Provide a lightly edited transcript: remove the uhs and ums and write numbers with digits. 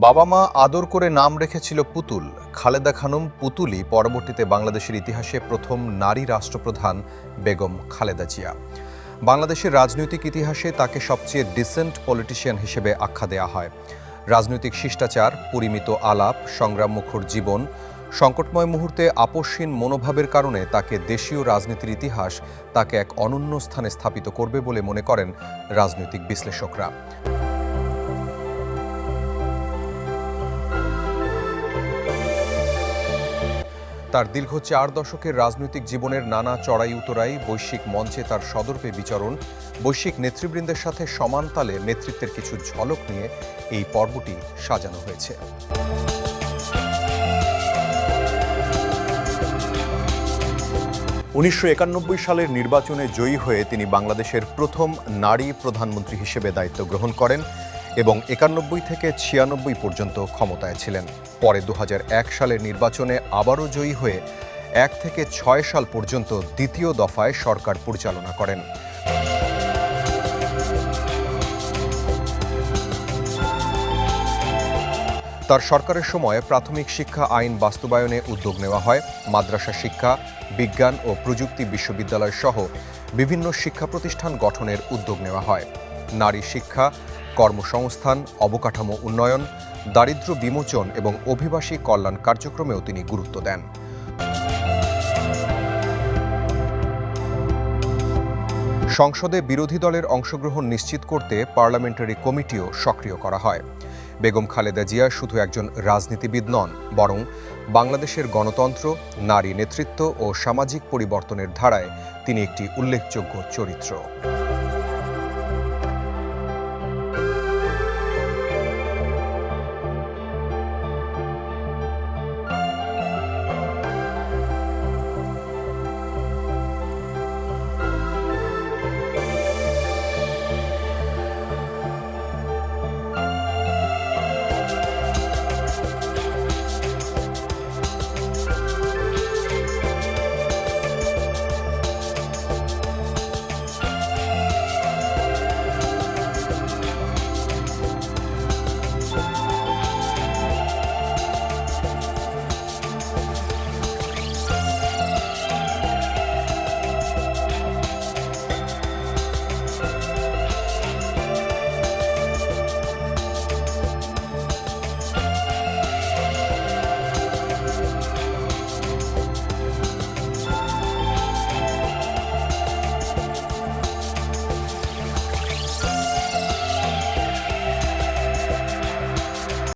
বাবা মা আদর করে নাম রেখেছিল পুতুল। খালেদা খানম পুতুলই পরবর্তীতে বাংলাদেশের ইতিহাসে প্রথম নারী রাষ্ট্রপ্রধান বেগম খালেদা জিয়া। বাংলাদেশের রাজনৈতিক ইতিহাসে তাকে সবচেয়ে ডিসেন্ট পলিটিশিয়ান হিসেবে আখ্যা দেওয়া হয়। রাজনৈতিক শিষ্টাচার, পরিমিত আলাপ, সংগ্রামমুখর জীবন, সংকটময় মুহূর্তে আপোষহীন মনোভাবের কারণে তাকে দেশীয় রাজনীতির ইতিহাস তাকে এক অনন্য স্থানে স্থাপিত করবে বলে মনে করেন রাজনৈতিক বিশ্লেষকরা। তার দীর্ঘ 4 দশকের রাজনৈতিক জীবনের নানা চড়াই উতরাই, বৈশ্বিক মঞ্চে তার সদর্পে বিচরণ, বৈশ্বিক নেতৃবৃন্দের সাথে সমান তালে নেতৃত্বের কিছু ঝলক নিয়ে এই পর্বটি সাজানো হয়েছে। 1991 সালের নির্বাচনে জয়ী হয়ে তিনি বাংলাদেশের প্রথম নারী প্রধানমন্ত্রী হিসেবে দায়িত্ব গ্রহণ করেন এবং 91 থেকে 96 পর্যন্ত ক্ষমতায় ছিলেন। পরে 2001 সালের নির্বাচনে আবারও জয়ী হয়ে 1 থেকে 6 সাল পর্যন্ত দ্বিতীয় দফায় সরকার পরিচালনা করেন। তার সরকারের সময় প্রাথমিক শিক্ষা আইন বাস্তবায়নে উদ্যোগ নেওয়া হয়। মাদ্রাসা শিক্ষা, বিজ্ঞান ও প্রযুক্তি বিশ্ববিদ্যালয় সহ বিভিন্ন শিক্ষা প্রতিষ্ঠান গঠনের উদ্যোগ নেওয়া হয়। নারী শিক্ষা, কর্মসংস্থান, অবকাঠামো উন্নয়ন, দারিদ্র্য বিমোচন এবং অভিবাসী কল্যাণ কার্যক্রমেও তিনি গুরুত্ব দেন। সংসদে বিরোধী দলের অংশগ্রহণ নিশ্চিত করতে পার্লামেন্টারি কমিটিও সক্রিয় করা হয়। বেগম খালেদা জিয়া শুধু একজন রাজনীতিবিদ নন, বরং বাংলাদেশের গণতন্ত্র, নারী নেতৃত্ব ও সামাজিক পরিবর্তনের ধারায় তিনি একটি উল্লেখযোগ্য চরিত্র।